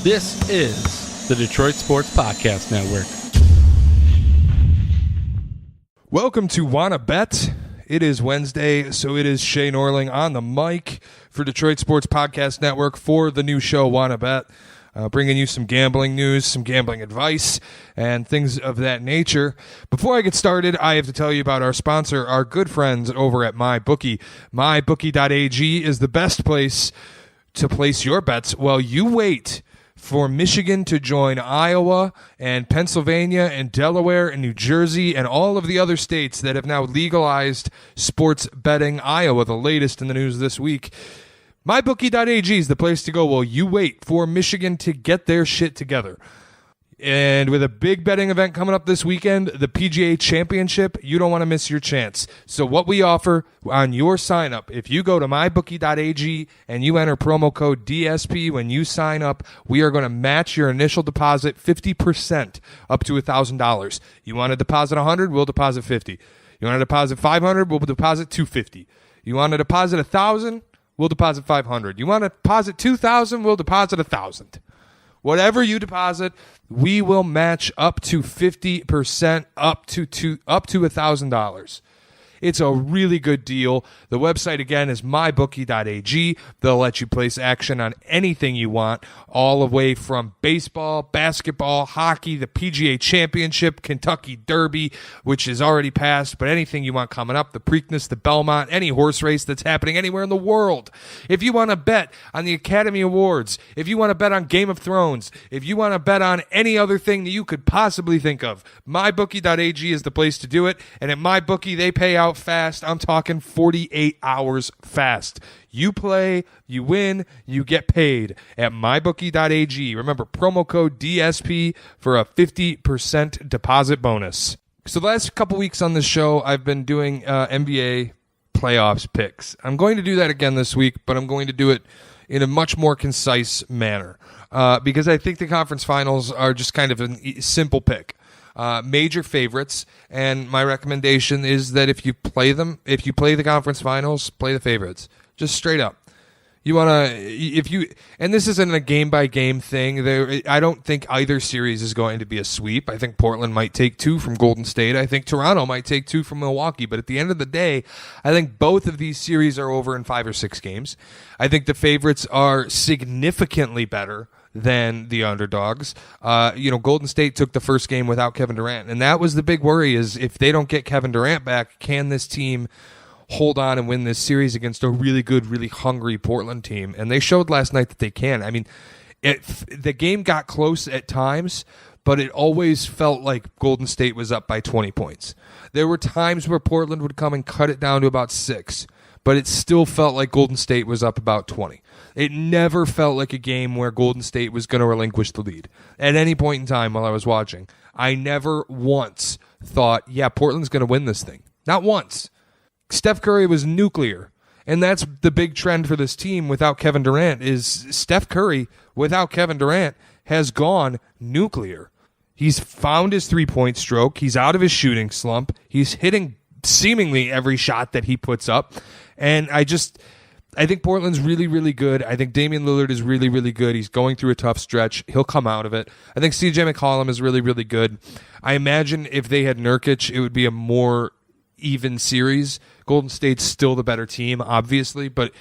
This is the Detroit Sports Podcast Network. Welcome to Wanna Bet. It is Wednesday, so it is Shea Norling on the mic for Detroit Sports Podcast Network for the new show Wanna Bet, bringing you some gambling news, some gambling advice, and things of that nature. Before I get started, I have to tell you about our sponsor, our good friends over at MyBookie. MyBookie.ag is the best place to place your bets while you wait for Michigan to join Iowa and Pennsylvania and Delaware and New Jersey and all of the other states that have now legalized sports betting. Iowa, the latest in the news this week. MyBookie.ag is the place to go while you wait for Michigan to get their shit together. And with a big betting event coming up this weekend, the PGA Championship, you don't want to miss your chance. So what we offer on your sign up, if you go to mybookie.ag and you enter promo code DSP when you sign up, we are going to match your initial deposit 50% up to $1,000. You want to deposit $100, we'll deposit $50. You want to deposit $500, we'll deposit $250. You want to deposit $1,000, we'll deposit $500. You want to deposit $2,000, we'll deposit $1,000. Whatever you deposit, we will match up to 50%, up to $1,000. It's a really good deal. The website, again, is mybookie.ag. They'll let you place action on anything you want, all the way from baseball, basketball, hockey, the PGA Championship, Kentucky Derby, which is already passed, but anything you want coming up, the Preakness, the Belmont, any horse race that's happening anywhere in the world. If you want to bet on the Academy Awards, if you want to bet on Game of Thrones, if you want to bet on any other thing that you could possibly think of, mybookie.ag is the place to do it, and at MyBookie, they pay out fast. I'm talking 48 hours fast. You play, you win, you get paid at mybookie.ag. Remember, promo code DSP for a 50% deposit bonus. So the last couple weeks on this show, I've been doing NBA playoffs picks. I'm going to do that again this week, but I'm going to do it in a much more concise manner because I think the conference finals are just kind of a simple pick. Major favorites, and my recommendation is that if you play the conference finals, play the favorites. Just straight up. You want to, and this isn't a game-by-game thing. I don't think either series is going to be a sweep. I think Portland might take 2 from Golden State. I think Toronto might take 2 from Milwaukee. But at the end of the day, I think both of these series are over in 5 or 6 games. I think the favorites are significantly better than the underdogs. Golden State took the first game without Kevin Durant, and that was the big worry, is if they don't get Kevin Durant back, can this team hold on and win this series against a really good, really hungry Portland team? And they showed last night that they can. I mean, the game got close at times, but it always felt like Golden State was up by 20 points. There were times where Portland would come and cut it down to about 6, but it still felt like Golden State was up about 20. It never felt like a game where Golden State was going to relinquish the lead. At any point in time while I was watching, I never once thought, yeah, Portland's going to win this thing. Not once. Steph Curry was nuclear. And that's the big trend for this team without Kevin Durant, is Steph Curry without Kevin Durant has gone nuclear. He's found his three-point stroke. He's out of his shooting slump. He's hitting seemingly every shot that he puts up. And I think Portland's really, really good. I think Damian Lillard is really, really good. He's going through a tough stretch. He'll come out of it. I think CJ McCollum is really, really good. I imagine if they had Nurkic, it would be a more even series. Golden State's still the better team, obviously, but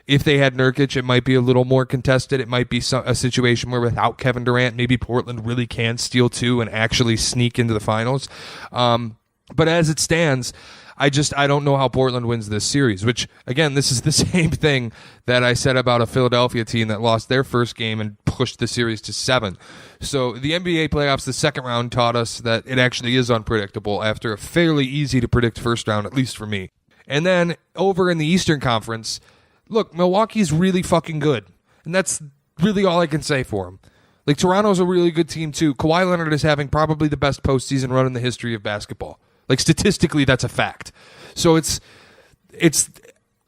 if they had Nurkic, it might be a little more contested. It might be a situation where without Kevin Durant, maybe Portland really can steal 2 and actually sneak into the finals. But as it stands, I don't know how Portland wins this series, which, again, this is the same thing that I said about a Philadelphia team that lost their first game and pushed the series to 7. So the NBA playoffs, the second round, taught us that it actually is unpredictable after a fairly easy-to-predict first round, at least for me. And then over in the Eastern Conference, look, Milwaukee's really fucking good, and that's really all I can say for them. Like, Toronto's a really good team, too. Kawhi Leonard is having probably the best postseason run in the history of basketball. Like, statistically, that's a fact. So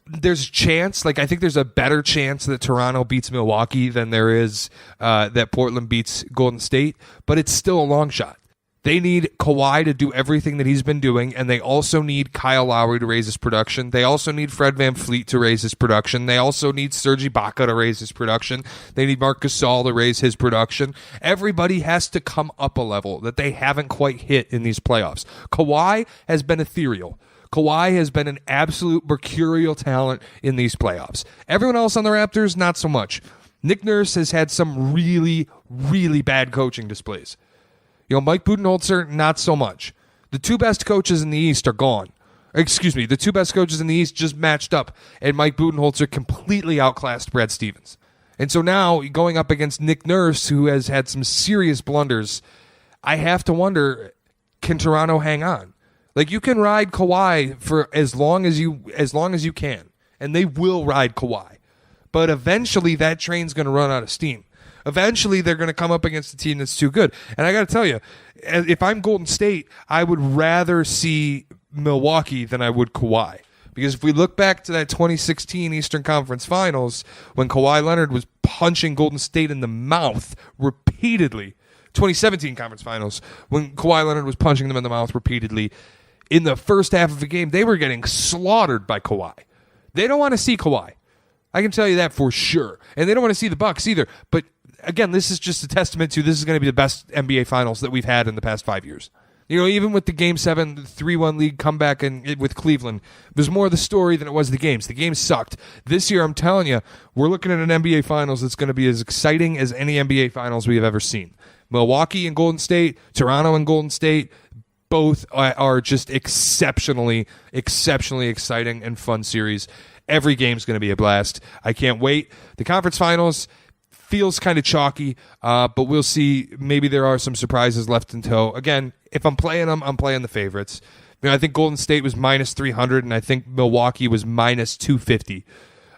there's a chance, like, I think there's a better chance that Toronto beats Milwaukee than there is that Portland beats Golden State, but it's still a long shot. They need Kawhi to do everything that he's been doing, and they also need Kyle Lowry to raise his production. They also need Fred VanVleet to raise his production. They also need Serge Ibaka to raise his production. They need Marc Gasol to raise his production. Everybody has to come up a level that they haven't quite hit in these playoffs. Kawhi has been ethereal. Kawhi has been an absolute mercurial talent in these playoffs. Everyone else on the Raptors, not so much. Nick Nurse has had some really, really bad coaching displays. Mike Budenholzer, not so much. The two best coaches in the East are gone. Excuse me, the two best coaches in the East just matched up, and Mike Budenholzer completely outclassed Brad Stevens. And so now, going up against Nick Nurse, who has had some serious blunders, I have to wonder, can Toronto hang on? Like, you can ride Kawhi for as long as you can, and they will ride Kawhi. But eventually, that train's going to run out of steam. Eventually, they're going to come up against a team that's too good. And I got to tell you, if I'm Golden State, I would rather see Milwaukee than I would Kawhi. Because if we look back to that 2016 Eastern Conference Finals, when Kawhi Leonard was punching Golden State in the mouth repeatedly, 2017 Conference Finals, when Kawhi Leonard was punching them in the mouth repeatedly, in the first half of the game, they were getting slaughtered by Kawhi. They don't want to see Kawhi. I can tell you that for sure. And they don't want to see the Bucks either. But again, this is just a testament to this is going to be the best NBA Finals that we've had in the past 5 years. Even with the Game 7, the 3-1 league comeback with Cleveland, it was more the story than it was the games. The games sucked. This year, I'm telling you, we're looking at an NBA Finals that's going to be as exciting as any NBA Finals we have ever seen. Milwaukee and Golden State, Toronto and Golden State, both are just exceptionally exciting and fun series. Every game's going to be a blast. I can't wait. The conference finals feels kind of chalky, but we'll see. Maybe there are some surprises left in tow. Again, if I'm playing them, I'm playing the favorites. I think Golden State was minus 300, and I think Milwaukee was minus 250.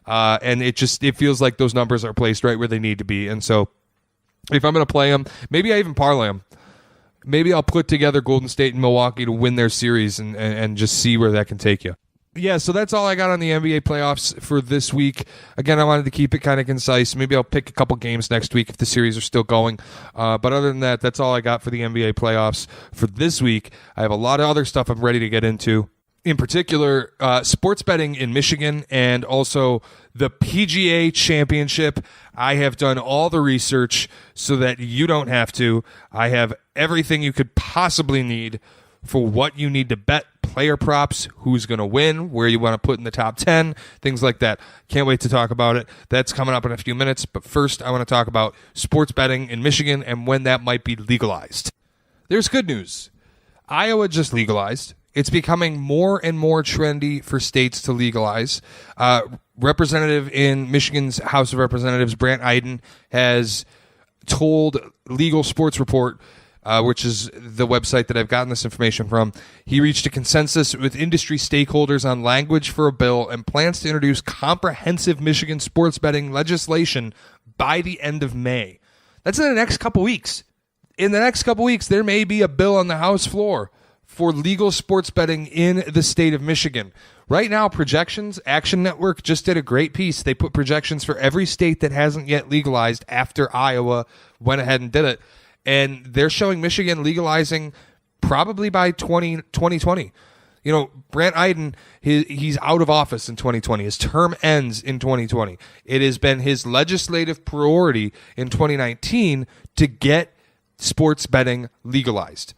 And it feels like those numbers are placed right where they need to be. And so if I'm going to play them, maybe I even parlay them. Maybe I'll put together Golden State and Milwaukee to win their series and just see where that can take you. Yeah, so that's all I got on the NBA playoffs for this week. Again, I wanted to keep it kind of concise. Maybe I'll pick a couple games next week if the series are still going. But other than that, that's all I got for the NBA playoffs for this week. I have a lot of other stuff I'm ready to get into. In particular, sports betting in Michigan and also the PGA Championship. I have done all the research so that you don't have to. I have everything you could possibly need for what you need to bet, player props, who's going to win, where you want to put in the top 10, things like that. Can't wait to talk about it. That's coming up in a few minutes. But first, I want to talk about sports betting in Michigan and when that might be legalized. There's good news. Iowa just legalized. It's becoming more and more trendy for states to legalize. Representative in Michigan's House of Representatives, Brant Iden, has told Legal Sports Report, which is the website that I've gotten this information from, he reached a consensus with industry stakeholders on language for a bill and plans to introduce comprehensive Michigan sports betting legislation by the end of May. That's in the next couple weeks. In the next couple weeks, there may be a bill on the House floor for legal sports betting in the state of Michigan. Right now, projections, Action Network just did a great piece. They put projections for every state that hasn't yet legalized after Iowa went ahead and did it. And they're showing Michigan legalizing probably by 2020. Brant Iden, he's out of office in 2020. His term ends in 2020. It has been his legislative priority in 2019 to get sports betting legalized.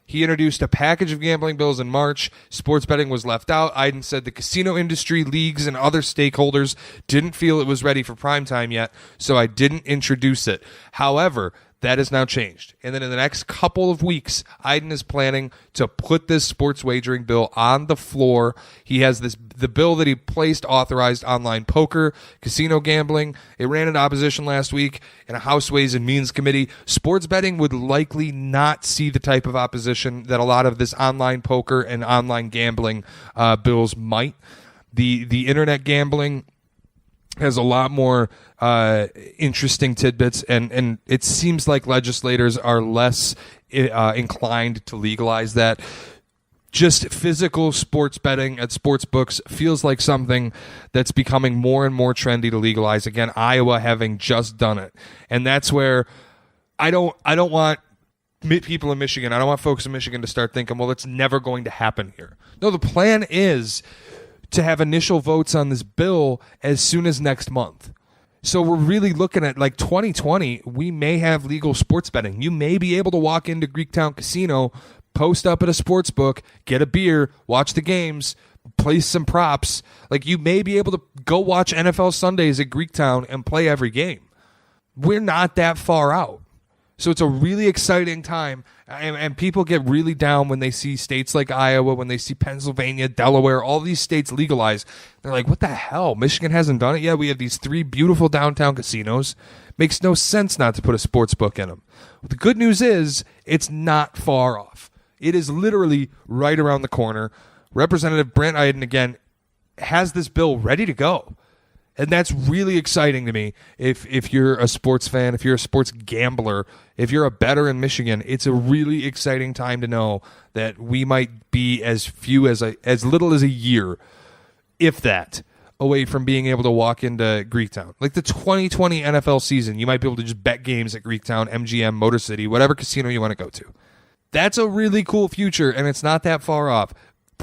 He introduced a package of gambling bills in March. Sports betting was left out. Iden said the casino industry, leagues, and other stakeholders didn't feel it was ready for prime time yet, so I didn't introduce it. However, that has now changed. And then in the next couple of weeks, Iden is planning to put this sports wagering bill on the floor. He has the bill that he placed authorized online poker, casino gambling. It ran into opposition last week in a House Ways and Means Committee. Sports betting would likely not see the type of opposition that a lot of this online poker and online gambling bills might. The internet gambling has a lot more interesting tidbits, and it seems like legislators are less inclined to legalize that. Just physical sports betting at sports books feels like something that's becoming more and more trendy to legalize. Again, Iowa having just done it, and that's where I don't want people in Michigan, I don't want folks in Michigan to start thinking, well, it's never going to happen here. No, the plan is to have initial votes on this bill as soon as next month. So we're really looking at like 2020, we may have legal sports betting. You may be able to walk into Greektown Casino, post up at a sports book, get a beer, watch the games, place some props. Like you may be able to go watch NFL Sundays at Greektown and play every game. We're not that far out. So it's a really exciting time, and people get really down when they see states like Iowa, when they see Pennsylvania, Delaware, all these states legalize. They're like, what the hell? Michigan hasn't done it yet? We have these 3 beautiful downtown casinos. Makes no sense not to put a sports book in them. The good news is it's not far off. It is literally right around the corner. Representative Brent Iden, again, has this bill ready to go. And that's really exciting to me. If you're a sports fan, if you're a sports gambler, if you're a bettor in Michigan, it's a really exciting time to know that we might be as little as a year, if that, away from being able to walk into Greektown. Like the 2020 NFL season, you might be able to just bet games at Greektown, MGM, Motor City, whatever casino you want to go to. That's a really cool future, and it's not that far off.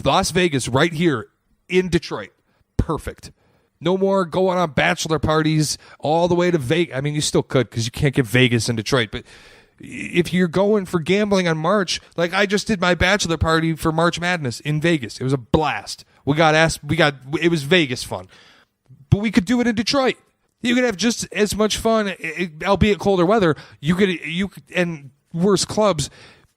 Las Vegas, right here in Detroit. Perfect. No more going on bachelor parties all the way to Vegas. I mean, you still could because you can't get Vegas in Detroit. But if you're going for gambling on March, like I just did my bachelor party for March Madness in Vegas. It was a blast. It was Vegas fun. But we could do it in Detroit. You could have just as much fun, albeit colder weather. You could and worse clubs.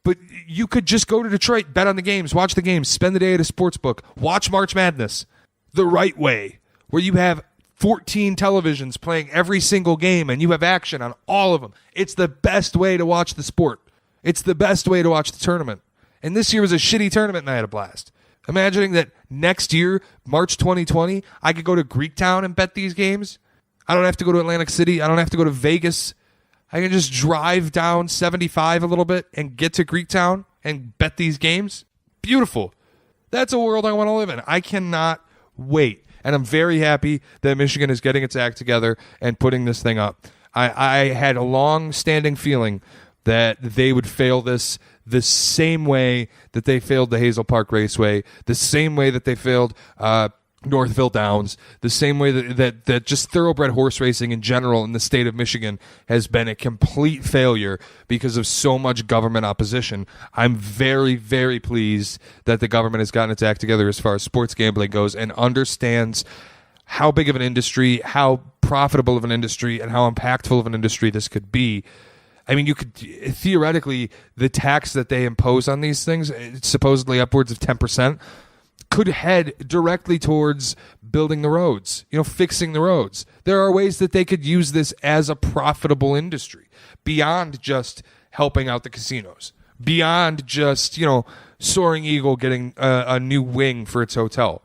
But you could just go to Detroit, bet on the games, watch the games, spend the day at a sports book, watch March Madness the right way, where you have 14 televisions playing every single game and you have action on all of them. It's the best way to watch the sport. It's the best way to watch the tournament. And this year was a shitty tournament and I had a blast. Imagining that next year, March 2020, I could go to Greektown and bet these games. I don't have to go to Atlantic City. I don't have to go to Vegas. I can just drive down 75 a little bit and get to Greektown and bet these games. Beautiful. That's a world I want to live in. I cannot wait. And I'm very happy that Michigan is getting its act together and putting this thing up. I had a long-standing feeling that they would fail this the same way that they failed the Hazel Park Raceway, the same way that they failed Northville Downs, the same way that just thoroughbred horse racing in general in the state of Michigan has been a complete failure because of so much government opposition. I'm very, very pleased that the government has gotten its act together as far as sports gambling goes and understands how big of an industry, how profitable of an industry, and how impactful of an industry this could be. I mean, you could theoretically, the tax that they impose on these things, it's supposedly upwards of 10%, could head directly towards building the roads, fixing the roads. There are ways that they could use this as a profitable industry beyond just helping out the casinos, beyond just, Soaring Eagle getting a new wing for its hotel.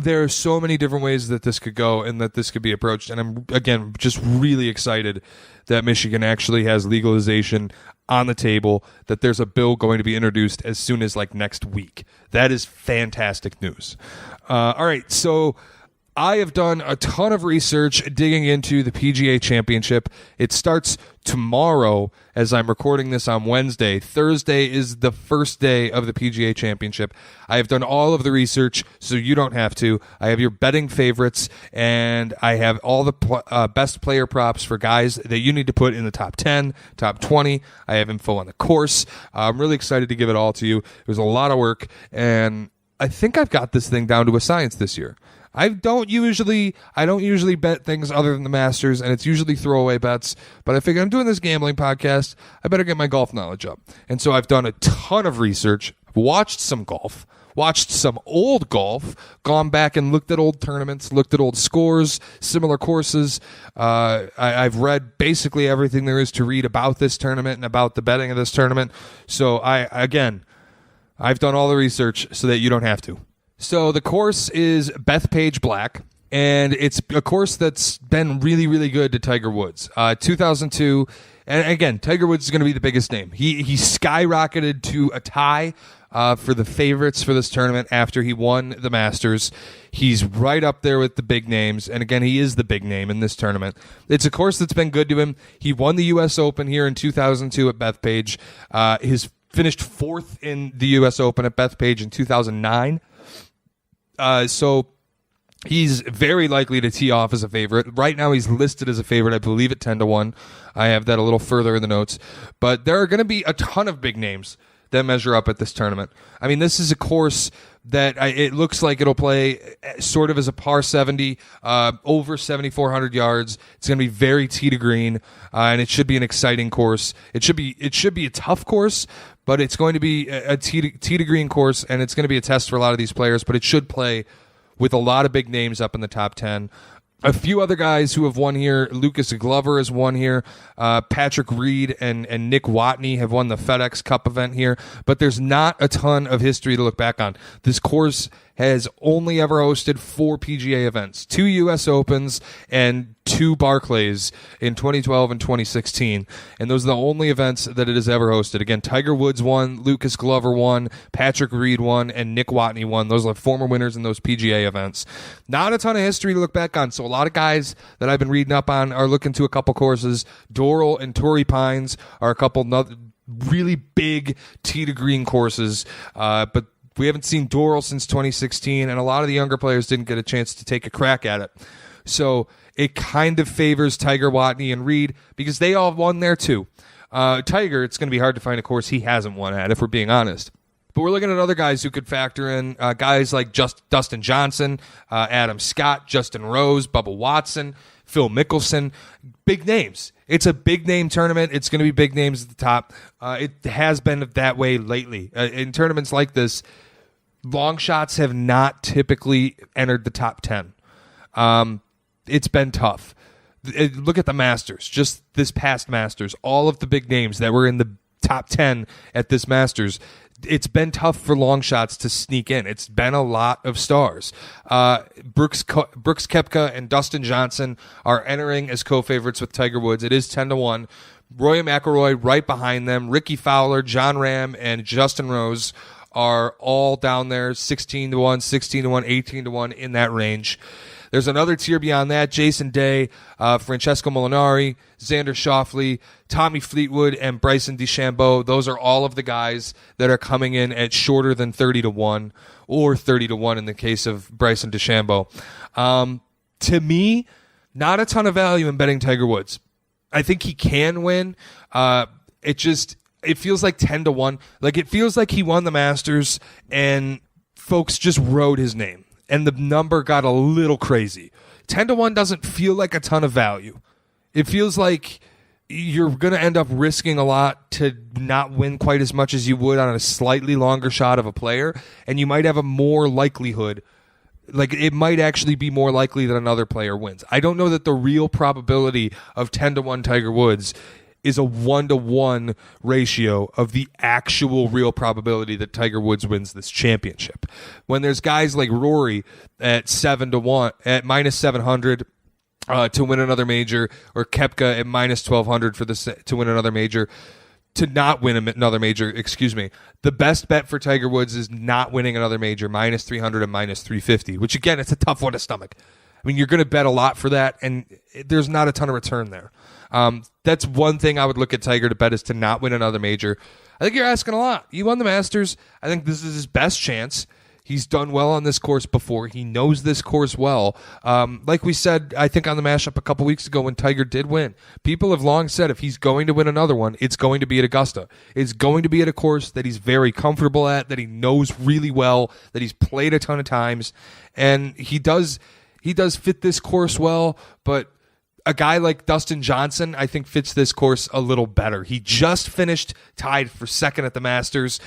There are so many different ways that this could go and that this could be approached. And I'm, again, just really excited that Michigan actually has legalization on the table, that there's a bill going to be introduced as soon as next week. That is fantastic news. All right, so I have done a ton of research digging into the PGA Championship. It starts tomorrow as I'm recording this on Wednesday. Thursday is the first day of the PGA Championship. I have done all of the research, so you don't have to. I have your betting favorites, and I have all the best player props for guys that you need to put in the top 10, top 20. I have info on the course. I'm really excited to give it all to you. It was a lot of work, and I think I've got this thing down to a science this year. I don't usually bet things other than the Masters, and it's usually throwaway bets. But I figure I'm doing this gambling podcast, I better get my golf knowledge up. And so I've done a ton of research, watched some golf, watched some old golf, gone back and looked at old tournaments, looked at old scores, similar courses. I've read basically everything there is to read about this tournament and about the betting of this tournament. So I've done all the research so that you don't have to. So the course is Bethpage Black, and it's a course that's been really, really good to Tiger Woods. 2002, and again, Tiger Woods is going to be the biggest name. He skyrocketed to a tie for the favorites for this tournament after he won the Masters. He's right up there with the big names, and again, he is the big name in this tournament. It's a course that's been good to him. He won the U.S. Open here in 2002 at Bethpage. His finished fourth in the U.S. Open at Bethpage in 2009. So he's very likely to tee off as a favorite. Right now he's listed as a favorite, I believe, at 10-1. I have that a little further in the notes. But there are going to be a ton of big names that measure up at this tournament. I mean, this is a course that it looks like it'll play sort of as a par 70, over 7,400 yards. It's going to be very tee to green, and it should be an exciting course. It should be a tough course, but it's going to be a tee to green course, and it's going to be a test for a lot of these players, but it should play with a lot of big names up in the top 10. A few other guys who have won here. Lucas Glover has won here. Patrick Reed and Nick Watney have won the FedEx Cup event here. But there's not a ton of history to look back on. This course has only ever hosted 4 PGA events, 2 U.S. Opens and 2 Barclays in 2012 and 2016. And those are the only events that it has ever hosted. Again, Tiger Woods won, Lucas Glover won, Patrick Reed won, and Nick Watney won. Those are former winners in those PGA events. Not a ton of history to look back on. So a lot of guys that I've been reading up on are looking to a couple courses. Doral and Torrey Pines are a couple really big tee to green courses, but we haven't seen Doral since 2016, and a lot of the younger players didn't get a chance to take a crack at it. So it kind of favors Tiger, Watney, and Reed because they all won there too. Tiger, it's going to be hard to find a course he hasn't won at, if we're being honest. But we're looking at other guys who could factor in, guys like Dustin Johnson, Adam Scott, Justin Rose, Bubba Watson, Phil Mickelson, big names. It's a big name tournament. It's going to be big names at the top. It has been that way lately. In tournaments like this, long shots have not typically entered the top 10. It's been tough. Look at the Masters. Just this past Masters, all of the big names that were in the top 10 at this Masters, it's been tough for long shots to sneak in. It's been a lot of stars. Brooks Koepka and Dustin Johnson are entering as co-favorites with Tiger Woods. It is 10-1. Rory McIlroy right behind them. Ricky Fowler, John Ram, and Justin Rose are all down there, 16-1, 16-1, 18-1, in that range. There's another tier beyond that. Jason Day, Francesco Molinari, Xander Schauffele, Tommy Fleetwood, and Bryson DeChambeau. Those are all of the guys that are coming in at shorter than 30-1 or 30-1 in the case of Bryson DeChambeau. To me, not a ton of value in betting Tiger Woods. I think he can win. It feels like 10-1. Like, it feels like he won the Masters and folks just wrote his name, and the number got a little crazy. 10-1 doesn't feel like a ton of value. It feels like you're going to end up risking a lot to not win quite as much as you would on a slightly longer shot of a player, and you might have a more likelihood. Like, it might actually be more likely that another player wins. I don't know that the real probability of 10-1 Tiger Woods is a 1-to-1 ratio of the actual real probability that Tiger Woods wins this championship. When there's guys like Rory at 7-1, at minus 700 to win another major, or Koepka at minus 1,200 to win another major, to not win another major, the best bet for Tiger Woods is not winning another major, minus 300 and minus 350, which, again, it's a tough one to stomach. I mean, you're going to bet a lot for that, and there's not a ton of return there. That's one thing I would look at Tiger to bet, is to not win another major. I think you're asking a lot. He won the Masters. I think this is his best chance. He's done well on this course before. He knows this course well. Like we said, I think on the mashup a couple weeks ago when Tiger did win, people have long said if he's going to win another one, it's going to be at Augusta. It's going to be at a course that he's very comfortable at, that he knows really well, that he's played a ton of times. And he does fit this course well, but a guy like Dustin Johnson, I think, fits this course a little better. He just finished tied for second at the Masters.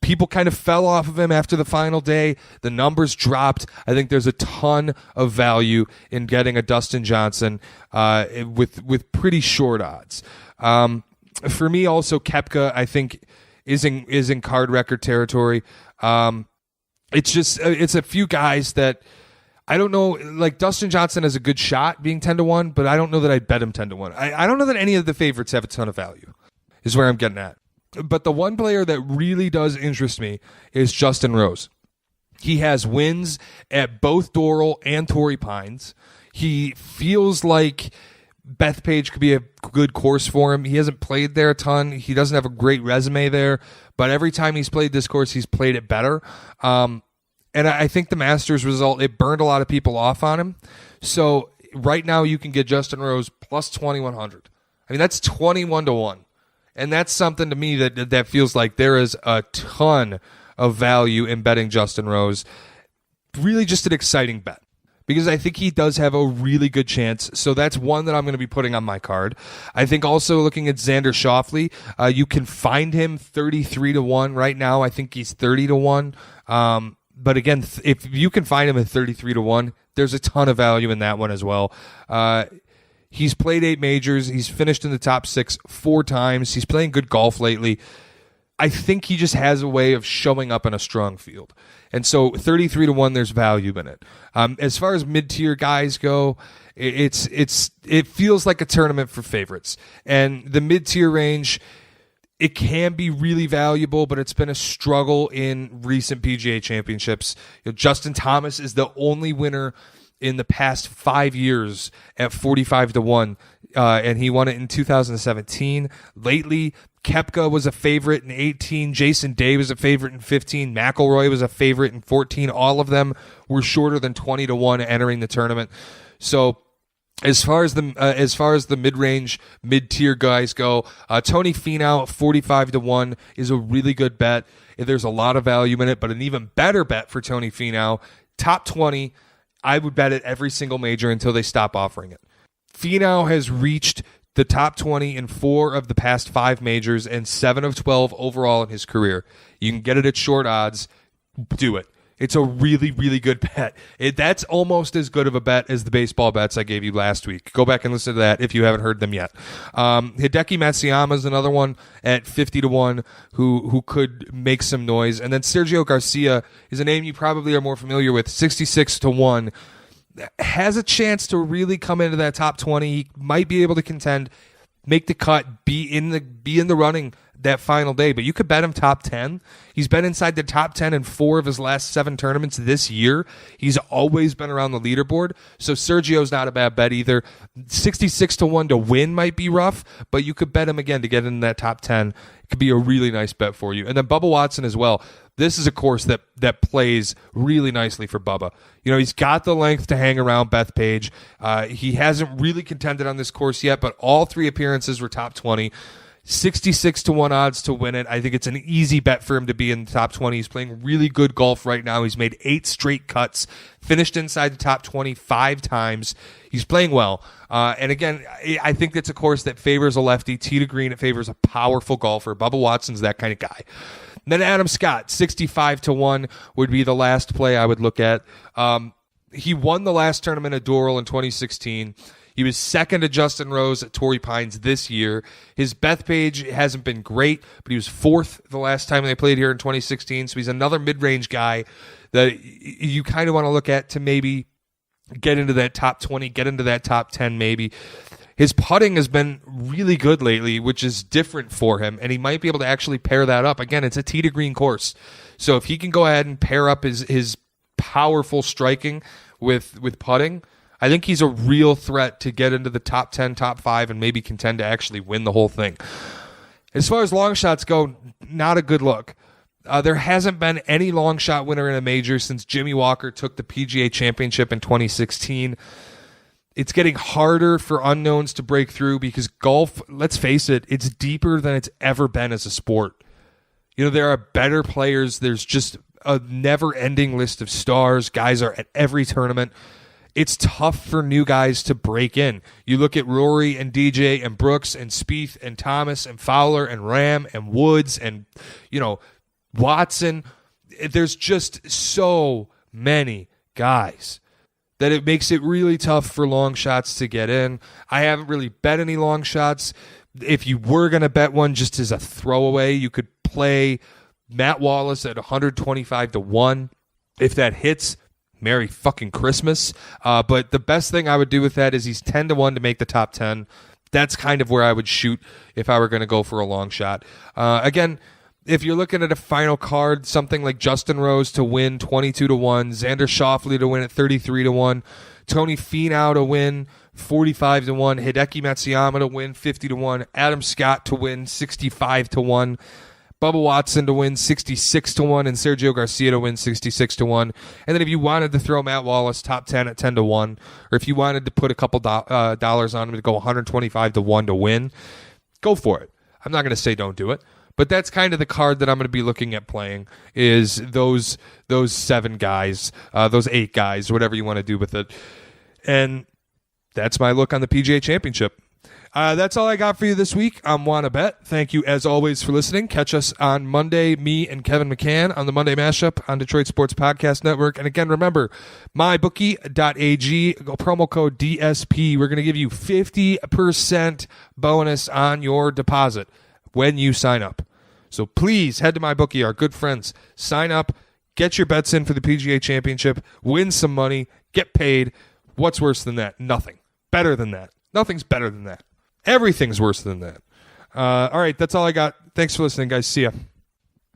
People kind of fell off of him after the final day. The numbers dropped. I think there's a ton of value in getting a Dustin Johnson with pretty short odds. For me, also, Koepka, I think, is in card record territory. It's a few guys that I don't know. Like, Dustin Johnson has a good shot being 10-1, but I don't know that I'd bet him 10-1. I don't know that any of the favorites have a ton of value, is where I'm getting at. But the one player that really does interest me is Justin Rose. He has wins at both Doral and Torrey Pines. He feels like Bethpage could be a good course for him. He hasn't played there a ton. He doesn't have a great resume there, but every time he's played this course, he's played it better. And I think the Masters result, it burned a lot of people off on him. So right now you can get Justin Rose plus 2,100. I mean, that's 21-1. And that's something to me that feels like there is a ton of value in betting Justin Rose. Really just an exciting bet, because I think he does have a really good chance. So that's one that I'm going to be putting on my card. I think also looking at Xander Schauffele, you can find him 33-1 right now. I think he's 30-1. But again, if you can find him at 33-1, there's a ton of value in that one as well. He's played 8 majors. He's finished in the top 6 4 times. He's playing good golf lately. I think he just has a way of showing up in a strong field. And so 33-1, there's value in it. As far as mid-tier guys go, it feels like a tournament for favorites. And the mid-tier range, it can be really valuable, but it's been a struggle in recent PGA championships. Justin Thomas is the only winner in the past 5 years at 45-1, and he won it in 2017. Lately, Koepka was a favorite in 18. Jason Day was a favorite in 15. McIlroy was a favorite in 14. All of them were shorter than 20-1 entering the tournament. So as far as the mid-range, mid-tier guys go, Tony Finau at 45-1 is a really good bet. There's a lot of value in it, but an even better bet for Tony Finau, top 20, I would bet it every single major until they stop offering it. Finau has reached the top 20 in 4 of the past 5 majors and 7 of 12 overall in his career. You can get it at short odds. Do it. It's a really, really good bet. That's almost as good of a bet as the baseball bets I gave you last week. Go back and listen to that if you haven't heard them yet. Hideki Matsuyama is another one at 50-1 who could make some noise. And then Sergio Garcia is a name you probably are more familiar with, 66-1. Has a chance to really come into that top 20. He might be able to contend, make the cut, be in the running that final day, but you could bet him top 10. He's been inside the top 10 in 4 of his last 7 tournaments this year. He's always been around the leaderboard, so Sergio's not a bad bet either. 66-1 to win might be rough, but you could bet him again to get in that top 10. It could be a really nice bet for you. And then Bubba Watson as well. This is a course that plays really nicely for Bubba. He's got the length to hang around Bethpage. He hasn't really contended on this course yet, but all 3 appearances were top 20. 66-1 odds to win it. I think it's an easy bet for him to be in the top 20. He's playing really good golf right now. He's made 8 straight cuts, finished inside the top 20 5 times. He's playing well. And again, I think it's a course that favors a lefty. Tee to green, it favors a powerful golfer. Bubba Watson's that kind of guy. Then Adam Scott, 65-1 would be the last play I would look at. He won the last tournament at Doral in 2016. He was second to Justin Rose at Torrey Pines this year. His Bethpage hasn't been great, but he was 4th the last time they played here in 2016. So he's another mid-range guy that you kind of want to look at to maybe get into that top 20, get into that top 10 maybe. His putting has been really good lately, which is different for him, and he might be able to actually pair that up. Again, it's a tee to green course. So if he can go ahead and pair up his powerful striking with putting, I think he's a real threat to get into the top 10, top 5, and maybe contend to actually win the whole thing. As far as long shots go, not a good look. There hasn't been any long shot winner in a major since Jimmy Walker took the PGA Championship in 2016. It's getting harder for unknowns to break through because golf, let's face it, it's deeper than it's ever been as a sport. There are better players. There's just a never-ending list of stars. Guys are at every tournament. It's tough for new guys to break in. You look at Rory and DJ and Brooks and Spieth and Thomas and Fowler and Ram and Woods and, Watson. There's just so many guys that it makes it really tough for long shots to get in. I haven't really bet any long shots. If you were going to bet one just as a throwaway, you could play Matt Wallace at 125-1. If that hits, Merry fucking Christmas. But the best thing I would do with that is he's 10-1 to make the top 10. That's kind of where I would shoot if I were going to go for a long shot. Again, if you're looking at a final card, something like Justin Rose to win 22-1, Xander Schauffele to win at 33-1, Tony Finau to win 45-1, Hideki Matsuyama to win 50-1, Adam Scott to win 65-1, Bubba Watson to win 66-1, and Sergio Garcia to win 66-1. And then if you wanted to throw Matt Wallace top 10 at 10-1, or if you wanted to put a couple dollars on him to go 125-1 to win, go for it. I'm not going to say don't do it, but that's kind of the card that I'm going to be looking at playing, is those 7 guys, those 8 guys, whatever you want to do with it. And that's my look on the PGA Championship. That's all I got for you this week. I'm Wanna Bet. Thank you, as always, for listening. Catch us on Monday, me and Kevin McCann, on the Monday Mashup on Detroit Sports Podcast Network. And again, remember, mybookie.ag, promo code DSP. We're going to give you 50% bonus on your deposit when you sign up. So please head to MyBookie, our good friends. Sign up, get your bets in for the PGA Championship, win some money, get paid. What's worse than that? Nothing. Better than that. Nothing's better than that. Everything's worse than that. All right, that's all I got. Thanks for listening, guys. See ya.